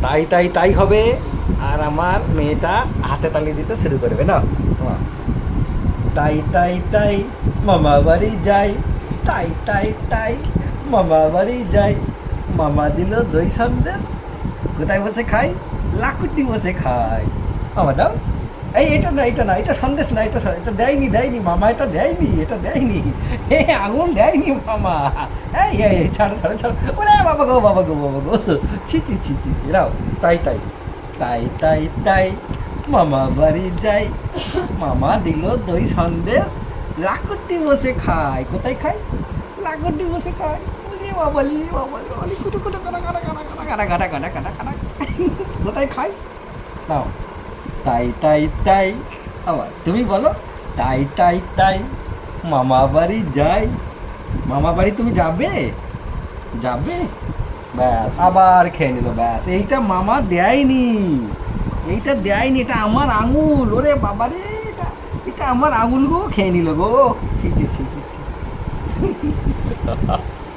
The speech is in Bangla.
তাই তাই তাই হবে। আর আমার মেয়েটা হাতে তালি দিতে শুরু করবে না। তাই তাই তাই মামা বাড়ি যাই, তাই তাই তাই মামা বাড়ি যাই, মামা দিল দই সন্দেশ, কোথায় বসে খাই? লাকুটি বসে খাই। মামা দাও। এটা না, এটা না, এটা সন্দেশ না, এটা দেয়নি, দেয়নি মামা, এটা দেয়নি, এটা দেয়নি। আঙুল দেয়নি মামা। এই ছাড়ো ছাড়ো ছাড়ো। ওরে বাবা গো, বাবা গো, বাবা গো। ছি ছি ছি ছি ছি রাও। তাই তাই তাই তাই তাই মামা বাড়ি যাই, মামা দিল দই সন্দেশ, লাকুটি বসে খায়। কোথায় খায়? লাকুটি বসে খায়। ওরে বাবালি, বাবালি, বাবালি, কুটু কুটু কাটা কাটা কাটা কাটা কাটা কাটা কাটা কাটা কাটা। কোথায় খায়? নাও। তাই তাই তাই। আবার তুমি বলো। তাই তাই তাই মামা বাড়ি যাই। মামা বাড়ি তুমি যাবে? যাবে? ব্যাস আবার খেয়ে নিল। ব্যাস এইটা মামা দেয়নি, এইটা দেয়নি, এটা আমার আঙুল। ওরে বাবা রে, এটা এটা আমার আঙুল গো, খেয়ে নিল গো। ছি ছি ছি ছি ছি।